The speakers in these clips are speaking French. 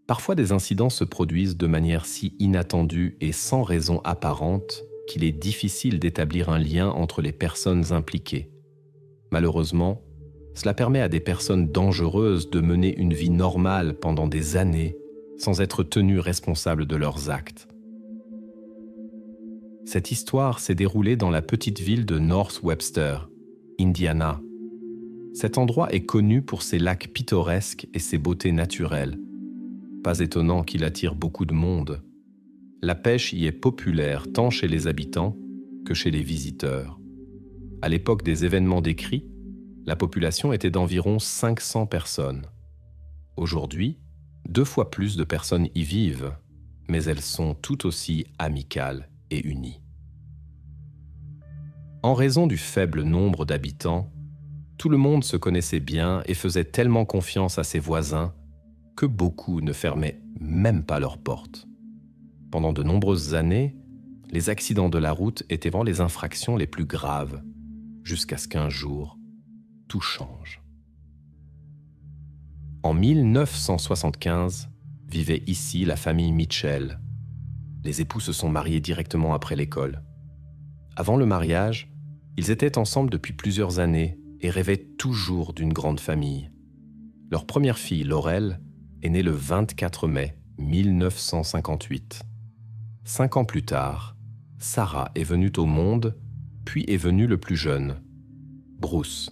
Parfois des incidents se produisent de manière si inattendue et sans raison apparente qu'il est difficile d'établir un lien entre les personnes impliquées. Malheureusement, cela permet à des personnes dangereuses de mener une vie normale pendant des années sans être tenues responsables de leurs actes. Cette histoire s'est déroulée dans la petite ville de North Webster, Indiana. Cet endroit est connu pour ses lacs pittoresques et ses beautés naturelles. Pas étonnant qu'il attire beaucoup de monde. La pêche y est populaire tant chez les habitants que chez les visiteurs. À l'époque des événements décrits, la population était d'environ 500 personnes. Aujourd'hui, 2 fois plus de personnes y vivent, mais elles sont tout aussi amicales et unies. En raison du faible nombre d'habitants, tout le monde se connaissait bien et faisait tellement confiance à ses voisins que beaucoup ne fermaient même pas leurs portes. Pendant de nombreuses années, les accidents de la route étaient vraiment les infractions les plus graves, jusqu'à ce qu'un jour, tout change. En 1975, vivait ici la famille Mitchell. Les époux se sont mariés directement après l'école. Avant le mariage, ils étaient ensemble depuis plusieurs années et rêvaient toujours d'une grande famille. Leur première fille, Laurel, est née le 24 mai 1958. 5 ans plus tard, Sarah est venue au monde, puis est venu le plus jeune, Bruce.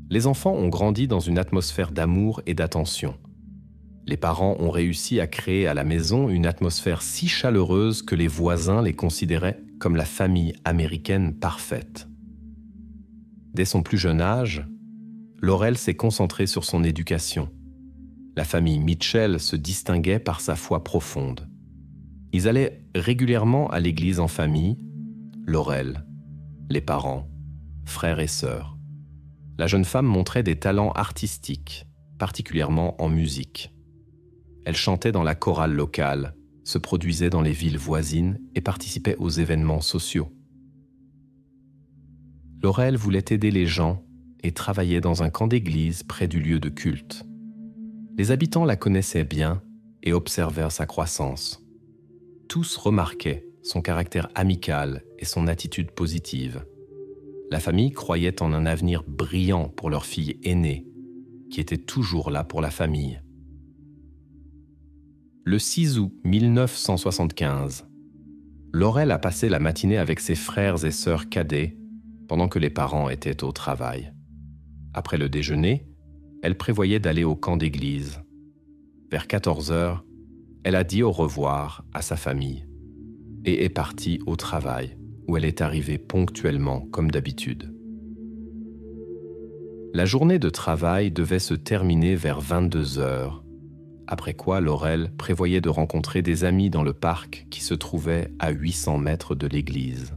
Les enfants ont grandi dans une atmosphère d'amour et d'attention. Les parents ont réussi à créer à la maison une atmosphère si chaleureuse que les voisins les considéraient comme la famille américaine parfaite. Dès son plus jeune âge, Laurel s'est concentrée sur son éducation. La famille Mitchell se distinguait par sa foi profonde. Ils allaient régulièrement à l'église en famille, Laurel, les parents, frères et sœurs. La jeune femme montrait des talents artistiques, particulièrement en musique. Elle chantait dans la chorale locale, se produisait dans les villes voisines et participait aux événements sociaux. Laurel voulait aider les gens et travaillait dans un camp d'église près du lieu de culte. Les habitants la connaissaient bien et observèrent sa croissance. Tous remarquaient son caractère amical et son attitude positive. La famille croyait en un avenir brillant pour leur fille aînée, qui était toujours là pour la famille. Le 6 août 1975, Laurel a passé la matinée avec ses frères et sœurs cadets pendant que les parents étaient au travail. Après le déjeuner, elle prévoyait d'aller au camp d'église. Vers 14 heures, elle a dit au revoir à sa famille et est partie au travail, où elle est arrivée ponctuellement comme d'habitude. La journée de travail devait se terminer vers 22 heures, après quoi Laurel prévoyait de rencontrer des amis dans le parc qui se trouvait à 800 mètres de l'église.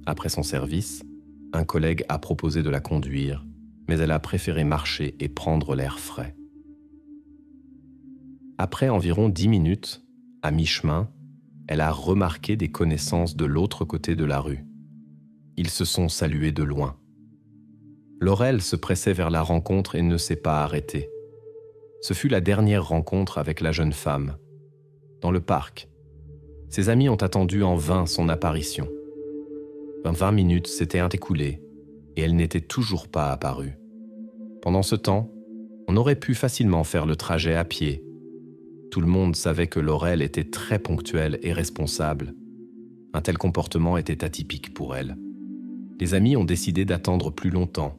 Après son service, un collègue a proposé de la conduire, mais elle a préféré marcher et prendre l'air frais. Après environ 10 minutes, à mi-chemin, elle a remarqué des connaissances de l'autre côté de la rue. Ils se sont salués de loin. Laurel se pressait vers la rencontre et ne s'est pas arrêtée. Ce fut la dernière rencontre avec la jeune femme. Dans le parc, ses amis ont attendu en vain son apparition. 20 minutes s'étaient écoulées et elle n'était toujours pas apparue. Pendant ce temps, on aurait pu facilement faire le trajet à pied. Tout le monde savait que Laurel était très ponctuelle et responsable. Un tel comportement était atypique pour elle. Les amis ont décidé d'attendre plus longtemps,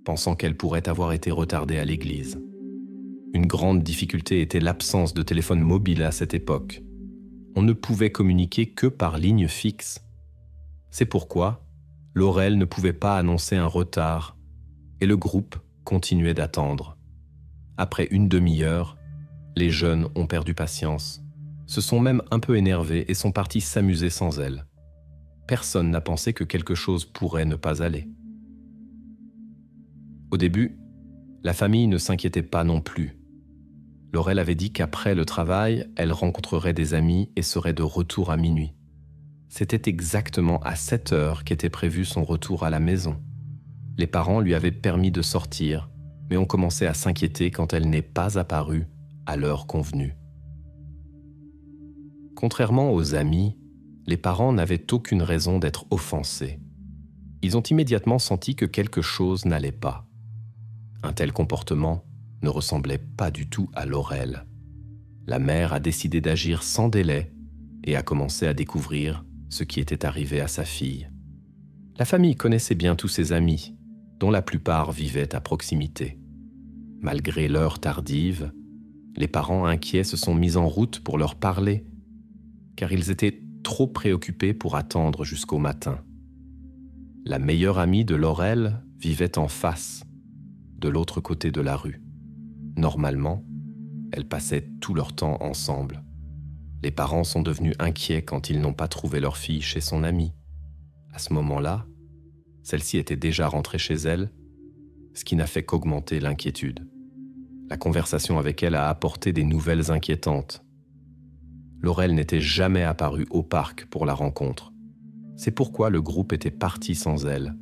pensant qu'elle pourrait avoir été retardée à l'église. Une grande difficulté était l'absence de téléphone mobile à cette époque. On ne pouvait communiquer que par ligne fixe. C'est pourquoi Laurel ne pouvait pas annoncer un retard et le groupe continuait d'attendre. Après une demi-heure, les jeunes ont perdu patience, se sont même un peu énervés et sont partis s'amuser sans elle. Personne n'a pensé que quelque chose pourrait ne pas aller. Au début, la famille ne s'inquiétait pas non plus. Laurel avait dit qu'après le travail, elle rencontrerait des amis et serait de retour à minuit. C'était exactement à 7 heures qu'était prévu son retour à la maison. Les parents lui avaient permis de sortir, mais ont commencé à s'inquiéter quand elle n'est pas apparue à l'heure convenue. Contrairement aux amis, les parents n'avaient aucune raison d'être offensés. Ils ont immédiatement senti que quelque chose n'allait pas. Un tel comportement ne ressemblait pas du tout à Laurel. La mère a décidé d'agir sans délai et a commencé à découvrir ce qui était arrivé à sa fille. La famille connaissait bien tous ses amis, dont la plupart vivaient à proximité. Malgré l'heure tardive, les parents inquiets se sont mis en route pour leur parler, car ils étaient trop préoccupés pour attendre jusqu'au matin. La meilleure amie de Laurel vivait en face, de l'autre côté de la rue. Normalement, elles passaient tout leur temps ensemble. Les parents sont devenus inquiets quand ils n'ont pas trouvé leur fille chez son amie. À ce moment-là, celle-ci était déjà rentrée chez elle, ce qui n'a fait qu'augmenter l'inquiétude. La conversation avec elle a apporté des nouvelles inquiétantes. Laurel n'était jamais apparue au parc pour la rencontre. C'est pourquoi le groupe était parti sans elle.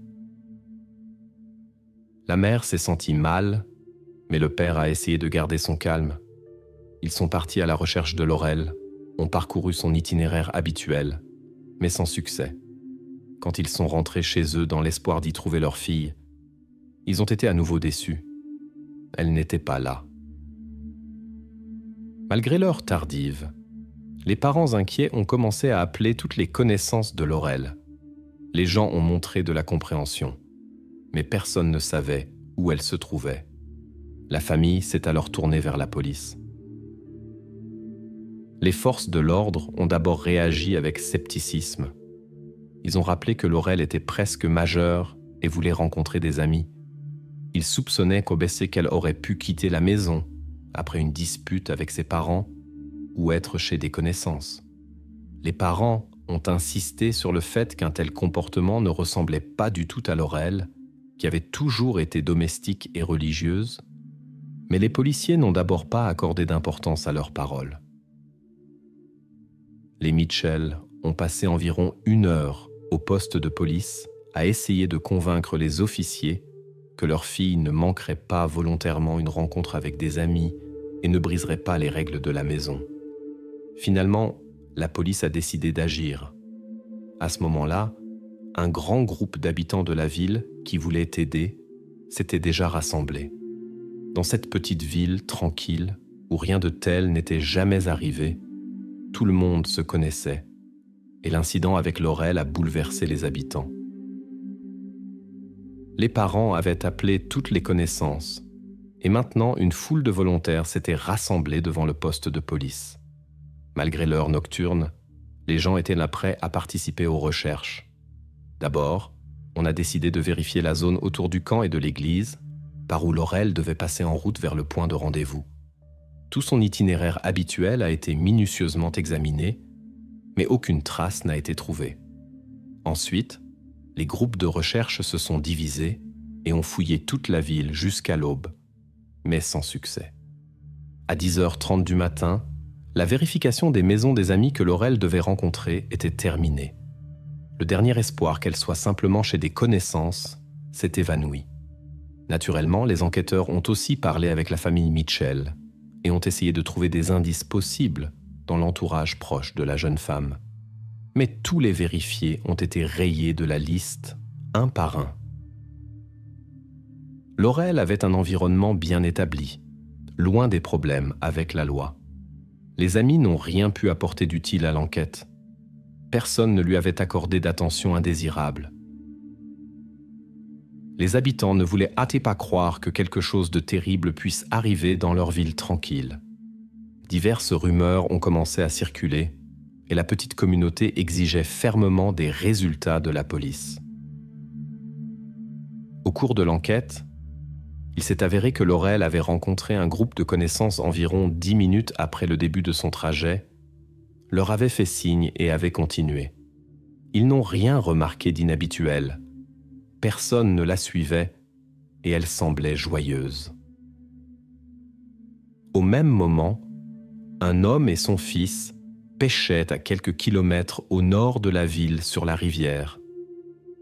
La mère s'est sentie mal, mais le père a essayé de garder son calme. Ils sont partis à la recherche de Laurel, ont parcouru son itinéraire habituel, mais sans succès. Quand ils sont rentrés chez eux dans l'espoir d'y trouver leur fille, ils ont été à nouveau déçus. Elle n'était pas là. Malgré l'heure tardive, les parents inquiets ont commencé à appeler toutes les connaissances de Laurel. Les gens ont montré de la compréhension, mais personne ne savait où elle se trouvait. La famille s'est alors tournée vers la police. Les forces de l'ordre ont d'abord réagi avec scepticisme. Ils ont rappelé que Laurel était presque majeure et voulait rencontrer des amis. Ils soupçonnaient qu'elle aurait pu quitter la maison après une dispute avec ses parents ou être chez des connaissances. Les parents ont insisté sur le fait qu'un tel comportement ne ressemblait pas du tout à Laurel, qui avait toujours été domestique et religieuse, mais les policiers n'ont d'abord pas accordé d'importance à leurs paroles. Les Mitchell ont passé environ 1 heure au poste de police à essayer de convaincre les officiers que leur fille ne manquerait pas volontairement une rencontre avec des amis et ne briserait pas les règles de la maison. Finalement, la police a décidé d'agir. À ce moment-là, un grand groupe d'habitants de la ville qui voulaient aider s'était déjà rassemblé. Dans cette petite ville tranquille, où rien de tel n'était jamais arrivé, tout le monde se connaissait, et l'incident avec Laurel a bouleversé les habitants. Les parents avaient appelé toutes les connaissances, et maintenant une foule de volontaires s'était rassemblée devant le poste de police. Malgré l'heure nocturne, les gens étaient là prêts à participer aux recherches. D'abord, on a décidé de vérifier la zone autour du camp et de l'église, par où Laurel devait passer en route vers le point de rendez-vous. Tout son itinéraire habituel a été minutieusement examiné, mais aucune trace n'a été trouvée. Ensuite, les groupes de recherche se sont divisés et ont fouillé toute la ville jusqu'à l'aube, mais sans succès. À 10h30 du matin, la vérification des maisons des amis que Laurel devait rencontrer était terminée. Le dernier espoir qu'elle soit simplement chez des connaissances s'est évanoui. Naturellement, les enquêteurs ont aussi parlé avec la famille Mitchell et ont essayé de trouver des indices possibles dans l'entourage proche de la jeune femme. Mais tous les vérifiés ont été rayés de la liste, un par un. Laurel avait un environnement bien établi, loin des problèmes avec la loi. Les amis n'ont rien pu apporter d'utile à l'enquête. Personne ne lui avait accordé d'attention indésirable. Les habitants ne voulaient hâter pas croire que quelque chose de terrible puisse arriver dans leur ville tranquille. Diverses rumeurs ont commencé à circuler et la petite communauté exigeait fermement des résultats de la police. Au cours de l'enquête, il s'est avéré que Laurel avait rencontré un groupe de connaissances environ 10 minutes après le début de son trajet, leur avait fait signe et avait continué. Ils n'ont rien remarqué d'inhabituel. Personne ne la suivait et elle semblait joyeuse. Au même moment, un homme et son fils pêchaient à quelques kilomètres au nord de la ville sur la rivière.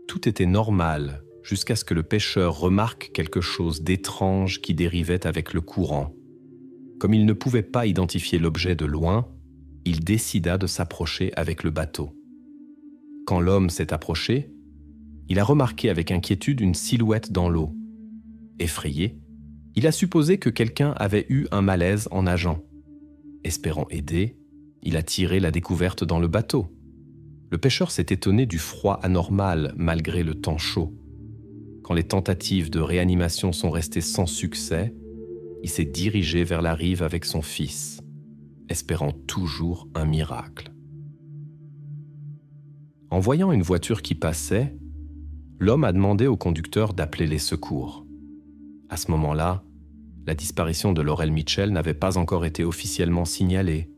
Tout était normal jusqu'à ce que le pêcheur remarque quelque chose d'étrange qui dérivait avec le courant. Comme il ne pouvait pas identifier l'objet de loin, il décida de s'approcher avec le bateau. Quand l'homme s'est approché, il a remarqué avec inquiétude une silhouette dans l'eau. Effrayé, il a supposé que quelqu'un avait eu un malaise en nageant. Espérant aider, il a tiré la découverte dans le bateau. Le pêcheur s'est étonné du froid anormal malgré le temps chaud. Quand les tentatives de réanimation sont restées sans succès, il s'est dirigé vers la rive avec son fils, espérant toujours un miracle. En voyant une voiture qui passait, l'homme a demandé au conducteur d'appeler les secours. À ce moment-là, la disparition de Laurel Mitchell n'avait pas encore été officiellement signalée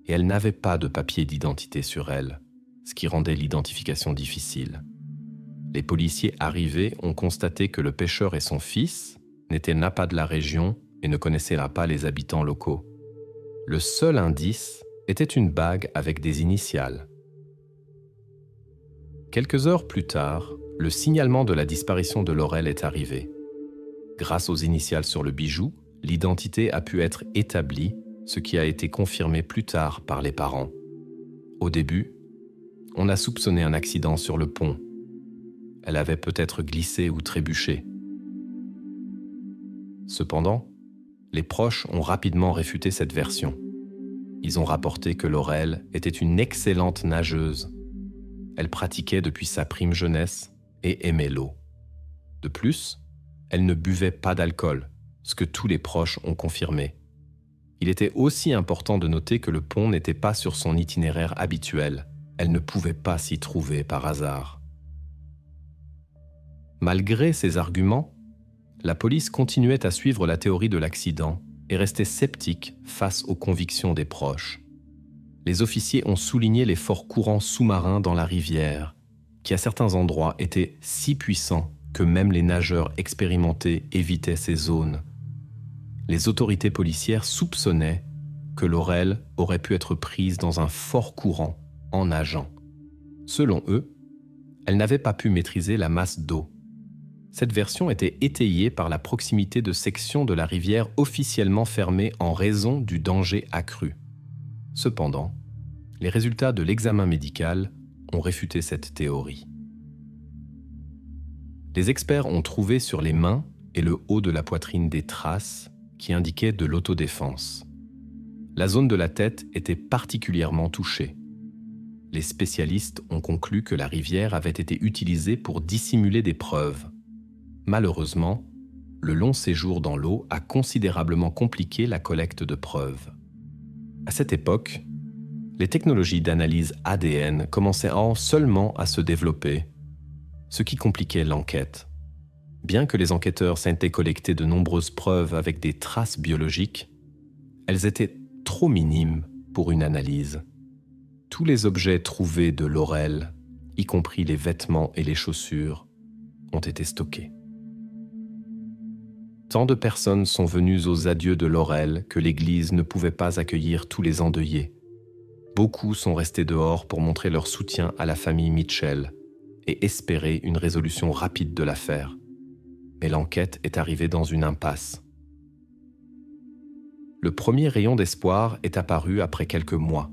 et elle n'avait pas de papier d'identité sur elle, ce qui rendait l'identification difficile. Les policiers arrivés ont constaté que le pêcheur et son fils n'étaient pas de la région et ne connaissaient pas les habitants locaux. Le seul indice était une bague avec des initiales. Quelques heures plus tard, le signalement de la disparition de Laurel est arrivé. Grâce aux initiales sur le bijou, l'identité a pu être établie, ce qui a été confirmé plus tard par les parents. Au début, on a soupçonné un accident sur le pont. Elle avait peut-être glissé ou trébuché. Cependant, les proches ont rapidement réfuté cette version. Ils ont rapporté que Laurel était une excellente nageuse. Elle pratiquait depuis sa prime jeunesse et aimait l'eau. De plus, elle ne buvait pas d'alcool, ce que tous les proches ont confirmé. Il était aussi important de noter que le pont n'était pas sur son itinéraire habituel. Elle ne pouvait pas s'y trouver par hasard. Malgré ces arguments, la police continuait à suivre la théorie de l'accident et restait sceptique face aux convictions des proches. Les officiers ont souligné les forts courants sous-marins dans la rivière, qui à certains endroits étaient si puissants que même les nageurs expérimentés évitaient ces zones. Les autorités policières soupçonnaient que Laurel aurait pu être prise dans un fort courant en nageant. Selon eux, elle n'avait pas pu maîtriser la masse d'eau. Cette version était étayée par la proximité de sections de la rivière officiellement fermées en raison du danger accru. Cependant, les résultats de l'examen médical ont réfuté cette théorie. Les experts ont trouvé sur les mains et le haut de la poitrine des traces qui indiquaient de l'autodéfense. La zone de la tête était particulièrement touchée. Les spécialistes ont conclu que la rivière avait été utilisée pour dissimuler des preuves. Malheureusement, le long séjour dans l'eau a considérablement compliqué la collecte de preuves. À cette époque, les technologies d'analyse ADN commençaient seulement à se développer, ce qui compliquait l'enquête. Bien que les enquêteurs s'étaient collecté de nombreuses preuves avec des traces biologiques, elles étaient trop minimes pour une analyse. Tous les objets trouvés de Laurel, y compris les vêtements et les chaussures, ont été stockés. Tant de personnes sont venues aux adieux de Laurel que l'Église ne pouvait pas accueillir tous les endeuillés. Beaucoup sont restés dehors pour montrer leur soutien à la famille Mitchell et espérer une résolution rapide de l'affaire. Mais l'enquête est arrivée dans une impasse. Le premier rayon d'espoir est apparu après quelques mois.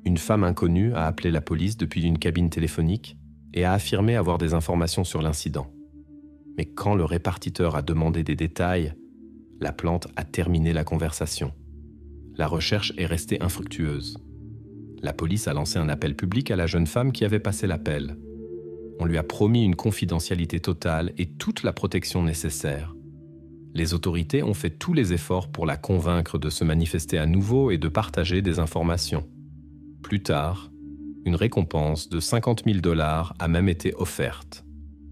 Une femme inconnue a appelé la police depuis une cabine téléphonique et a affirmé avoir des informations sur l'incident. Mais quand le répartiteur a demandé des détails, la plante a terminé la conversation. La recherche est restée infructueuse. La police a lancé un appel public à la jeune femme qui avait passé l'appel. On lui a promis une confidentialité totale et toute la protection nécessaire. Les autorités ont fait tous les efforts pour la convaincre de se manifester à nouveau et de partager des informations. Plus tard, une récompense de 50 000 $ a même été offerte.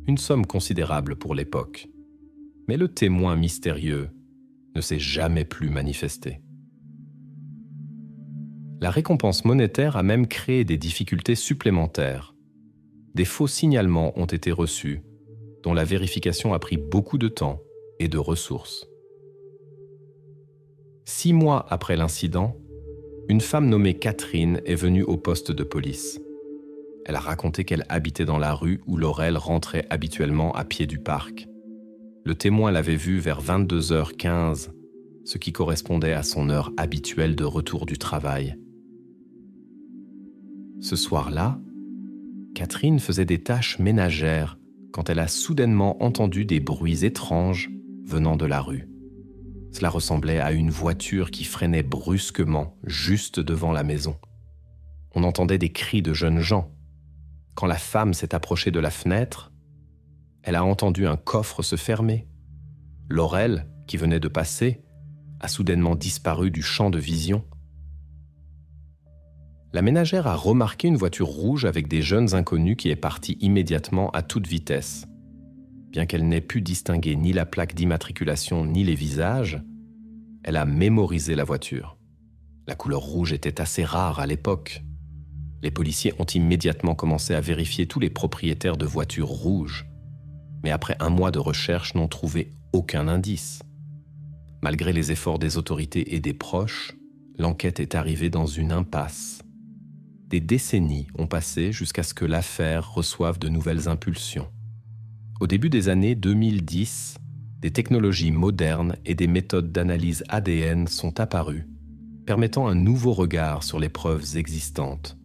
Une somme considérable pour l'époque. Mais le témoin mystérieux ne s'est jamais plus manifesté. La récompense monétaire a même créé des difficultés supplémentaires. Des faux signalements ont été reçus, dont la vérification a pris beaucoup de temps et de ressources. 6 mois après l'incident, une femme nommée Catherine est venue au poste de police. Elle a raconté qu'elle habitait dans la rue où Laurel rentrait habituellement à pied du parc. Le témoin l'avait vue vers 22h15, ce qui correspondait à son heure habituelle de retour du travail. Ce soir-là, Catherine faisait des tâches ménagères quand elle a soudainement entendu des bruits étranges venant de la rue. Cela ressemblait à une voiture qui freinait brusquement juste devant la maison. On entendait des cris de jeunes gens. Quand la femme s'est approchée de la fenêtre, elle a entendu un coffre se fermer. Laurel, qui venait de passer, a soudainement disparu du champ de vision. La ménagère a remarqué une voiture rouge avec des jeunes inconnus qui est partie immédiatement à toute vitesse. Bien qu'elle n'ait pu distinguer ni la plaque d'immatriculation ni les visages, elle a mémorisé la voiture. La couleur rouge était assez rare à l'époque. Les policiers ont immédiatement commencé à vérifier tous les propriétaires de voitures rouges, mais après un mois de recherche, n'ont trouvé aucun indice. Malgré les efforts des autorités et des proches, l'enquête est arrivée dans une impasse. Des décennies ont passé jusqu'à ce que l'affaire reçoive de nouvelles impulsions. Au début des années 2010, des technologies modernes et des méthodes d'analyse ADN sont apparues, permettant un nouveau regard sur les preuves existantes.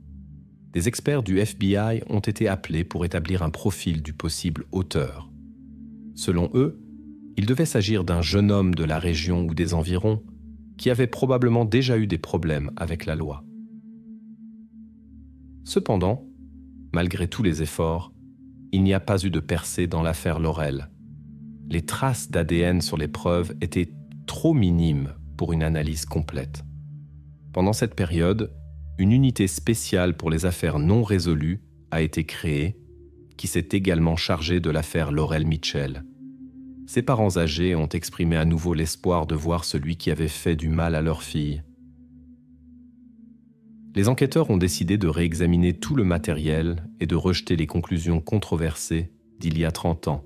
Des experts du FBI ont été appelés pour établir un profil du possible auteur. Selon eux, il devait s'agir d'un jeune homme de la région ou des environs qui avait probablement déjà eu des problèmes avec la loi. Cependant, malgré tous les efforts, il n'y a pas eu de percée dans l'affaire Laurel. Les traces d'ADN sur les preuves étaient trop minimes pour une analyse complète. Pendant cette période, une unité spéciale pour les affaires non résolues a été créée, qui s'est également chargée de l'affaire Laurel Mitchell. Ses parents âgés ont exprimé à nouveau l'espoir de voir celui qui avait fait du mal à leur fille. Les enquêteurs ont décidé de réexaminer tout le matériel et de rejeter les conclusions controversées d'il y a 30 ans.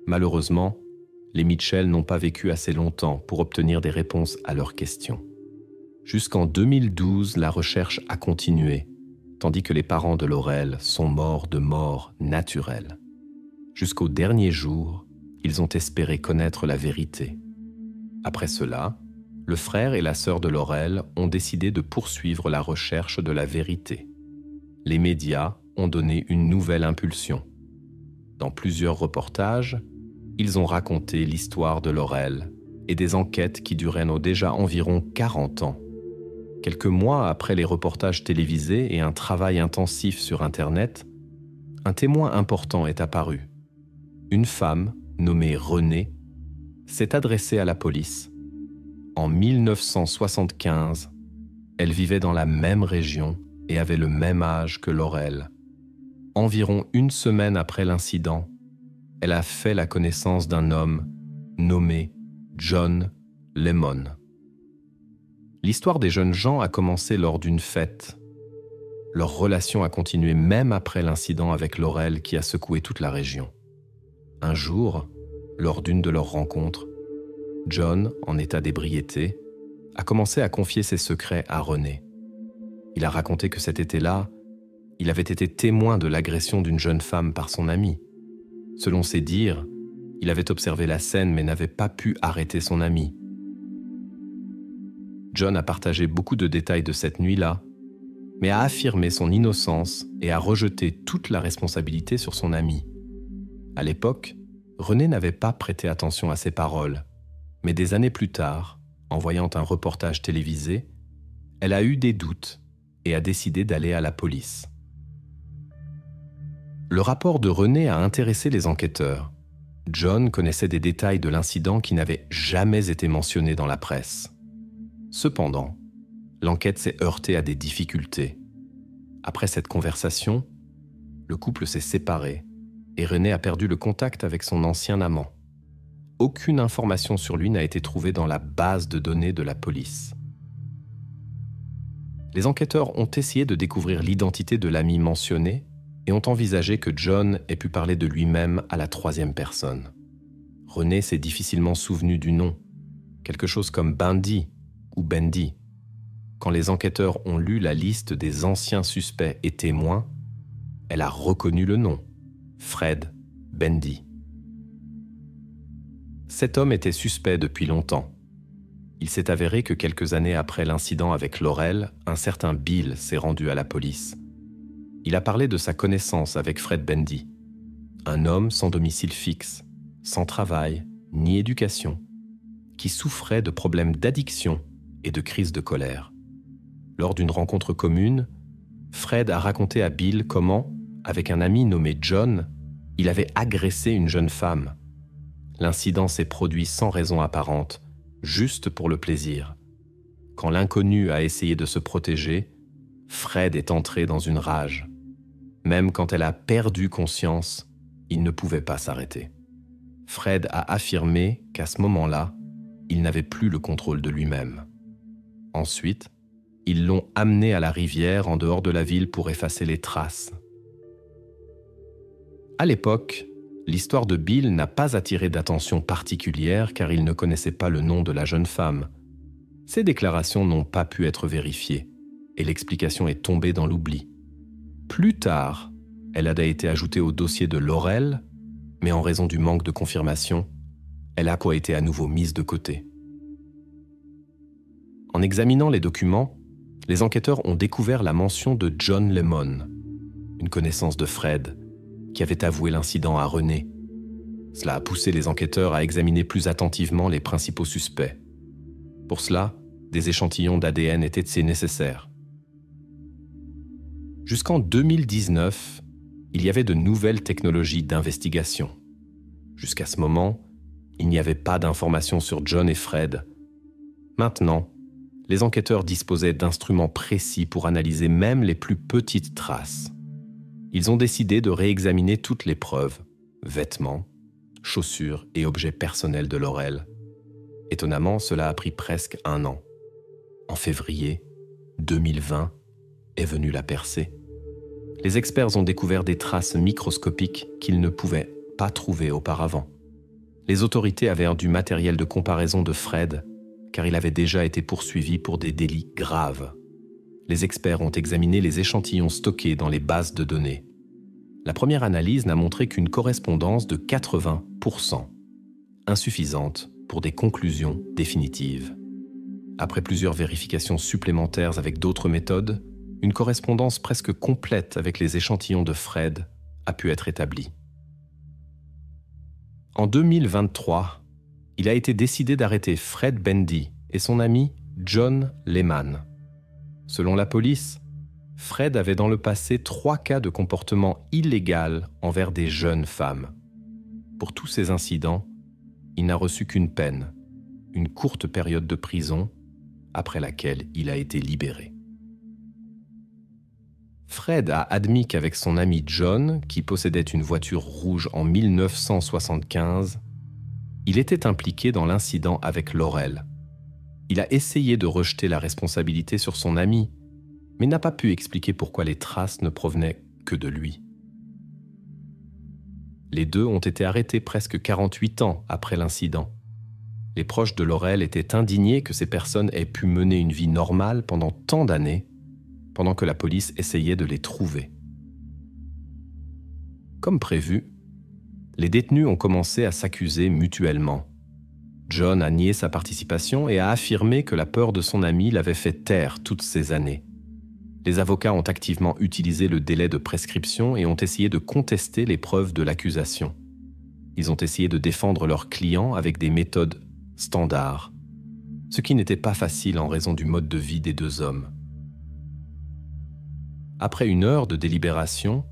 Malheureusement, les Mitchell n'ont pas vécu assez longtemps pour obtenir des réponses à leurs questions. Jusqu'en 2012, la recherche a continué, tandis que les parents de Laurel sont morts de mort naturelle. Jusqu'au dernier jour, ils ont espéré connaître la vérité. Après cela, le frère et la sœur de Laurel ont décidé de poursuivre la recherche de la vérité. Les médias ont donné une nouvelle impulsion. Dans plusieurs reportages, ils ont raconté l'histoire de Laurel et des enquêtes qui duraient déjà environ 40 ans. Quelques mois après les reportages télévisés et un travail intensif sur Internet, un témoin important est apparu. Une femme, nommée Renée, s'est adressée à la police. En 1975, elle vivait dans la même région et avait le même âge que Laurel. Environ une semaine après l'incident, elle a fait la connaissance d'un homme nommé John Lemon. L'histoire des jeunes gens a commencé lors d'une fête. Leur relation a continué même après l'incident avec Laurel qui a secoué toute la région. Un jour, lors d'une de leurs rencontres, John, en état d'ébriété, a commencé à confier ses secrets à Renée. Il a raconté que cet été-là, il avait été témoin de l'agression d'une jeune femme par son ami. Selon ses dires, il avait observé la scène mais n'avait pas pu arrêter son ami. John a partagé beaucoup de détails de cette nuit-là, mais a affirmé son innocence et a rejeté toute la responsabilité sur son ami. À l'époque, Renée n'avait pas prêté attention à ses paroles, mais des années plus tard, en voyant un reportage télévisé, elle a eu des doutes et a décidé d'aller à la police. Le rapport de Renée a intéressé les enquêteurs. John connaissait des détails de l'incident qui n'avaient jamais été mentionnés dans la presse. Cependant, l'enquête s'est heurtée à des difficultés. Après cette conversation, le couple s'est séparé et Renée a perdu le contact avec son ancien amant. Aucune information sur lui n'a été trouvée dans la base de données de la police. Les enquêteurs ont essayé de découvrir l'identité de l'ami mentionné et ont envisagé que John ait pu parler de lui-même à la troisième personne. Renée s'est difficilement souvenu du nom, quelque chose comme Bundy ou Bendy. Quand les enquêteurs ont lu la liste des anciens suspects et témoins, elle a reconnu le nom, Fred Bendy. Cet homme était suspect depuis longtemps. Il s'est avéré que quelques années après l'incident avec Laurel, un certain Bill s'est rendu à la police. Il a parlé de sa connaissance avec Fred Bendy, un homme sans domicile fixe, sans travail, ni éducation, qui souffrait de problèmes d'addiction et de crises de colère. Lors d'une rencontre commune, Fred a raconté à Bill comment, avec un ami nommé John, il avait agressé une jeune femme. L'incident s'est produit sans raison apparente, juste pour le plaisir. Quand l'inconnu a essayé de se protéger, Fred est entré dans une rage. Même quand elle a perdu conscience, il ne pouvait pas s'arrêter. Fred a affirmé qu'à ce moment-là, il n'avait plus le contrôle de lui-même. Ensuite, ils l'ont amené à la rivière en dehors de la ville pour effacer les traces. À l'époque, l'histoire de Bill n'a pas attiré d'attention particulière car il ne connaissait pas le nom de la jeune femme. Ces déclarations n'ont pas pu être vérifiées et l'explication est tombée dans l'oubli. Plus tard, elle a été ajoutée au dossier de Laurel, mais en raison du manque de confirmation, elle a été à nouveau mise de côté. En examinant les documents, les enquêteurs ont découvert la mention de John Lemon, une connaissance de Fred, qui avait avoué l'incident à René. Cela a poussé les enquêteurs à examiner plus attentivement les principaux suspects. Pour cela, des échantillons d'ADN étaient nécessaires. Jusqu'en 2019, il y avait de nouvelles technologies d'investigation. Jusqu'à ce moment, il n'y avait pas d'informations sur John et Fred. Maintenant, les enquêteurs disposaient d'instruments précis pour analyser même les plus petites traces. Ils ont décidé de réexaminer toutes les preuves, vêtements, chaussures et objets personnels de Laurel. Étonnamment, cela a pris presque 1 an. En février 2020 est venue la percée. Les experts ont découvert des traces microscopiques qu'ils ne pouvaient pas trouver auparavant. Les autorités avaient du matériel de comparaison de Fred, car il avait déjà été poursuivi pour des délits graves. Les experts ont examiné les échantillons stockés dans les bases de données. La première analyse n'a montré qu'une correspondance de 80%, insuffisante pour des conclusions définitives. Après plusieurs vérifications supplémentaires avec d'autres méthodes, une correspondance presque complète avec les échantillons de Fred a pu être établie. En 2023, il a été décidé d'arrêter Fred Bendy et son ami John Lehman. Selon la police, Fred avait dans le passé 3 cas de comportement illégal envers des jeunes femmes. Pour tous ces incidents, il n'a reçu qu'une peine, une courte période de prison, après laquelle il a été libéré. Fred a admis qu'avec son ami John, qui possédait une voiture rouge en 1975, il était impliqué dans l'incident avec Laurel. Il a essayé de rejeter la responsabilité sur son ami, mais n'a pas pu expliquer pourquoi les traces ne provenaient que de lui. Les deux ont été arrêtés presque 48 ans après l'incident. Les proches de Laurel étaient indignés que ces personnes aient pu mener une vie normale pendant tant d'années, pendant que la police essayait de les trouver. Comme prévu, les détenus ont commencé à s'accuser mutuellement. John a nié sa participation et a affirmé que la peur de son ami l'avait fait taire toutes ces années. Les avocats ont activement utilisé le délai de prescription et ont essayé de contester les preuves de l'accusation. Ils ont essayé de défendre leurs clients avec des méthodes standards, ce qui n'était pas facile en raison du mode de vie des deux hommes. Après 1 heure de délibération,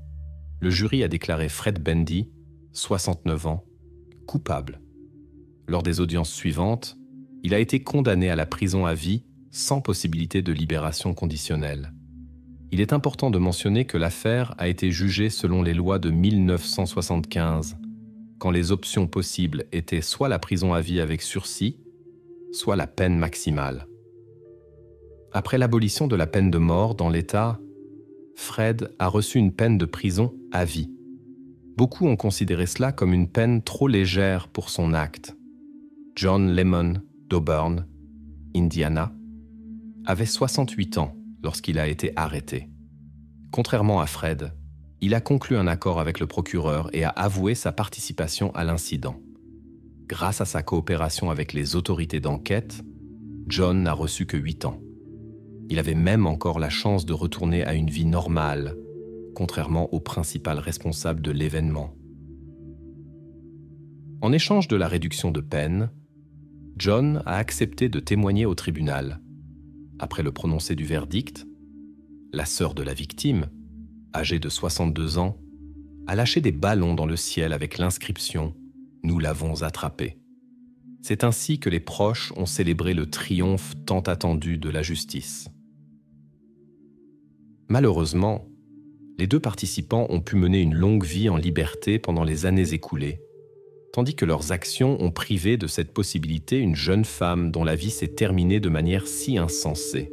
le jury a déclaré Fred Bendy, 69 ans, coupable. Lors des audiences suivantes, il a été condamné à la prison à vie sans possibilité de libération conditionnelle. Il est important de mentionner que l'affaire a été jugée selon les lois de 1975, quand les options possibles étaient soit la prison à vie avec sursis, soit la peine maximale. Après l'abolition de la peine de mort dans l'État, Fred a reçu une peine de prison à vie. Beaucoup ont considéré cela comme une peine trop légère pour son acte. John Lemon d'Auburn, Indiana, avait 68 ans lorsqu'il a été arrêté. Contrairement à Fred, il a conclu un accord avec le procureur et a avoué sa participation à l'incident. Grâce à sa coopération avec les autorités d'enquête, John n'a reçu que 8 ans. Il avait même encore la chance de retourner à une vie normale, contrairement au principal responsable de l'événement. En échange de la réduction de peine, John a accepté de témoigner au tribunal. Après le prononcé du verdict, la sœur de la victime, âgée de 62 ans, a lâché des ballons dans le ciel avec l'inscription « Nous l'avons attrapé ». C'est ainsi que les proches ont célébré le triomphe tant attendu de la justice. Malheureusement, les deux participants ont pu mener une longue vie en liberté pendant les années écoulées, tandis que leurs actions ont privé de cette possibilité une jeune femme dont la vie s'est terminée de manière si insensée.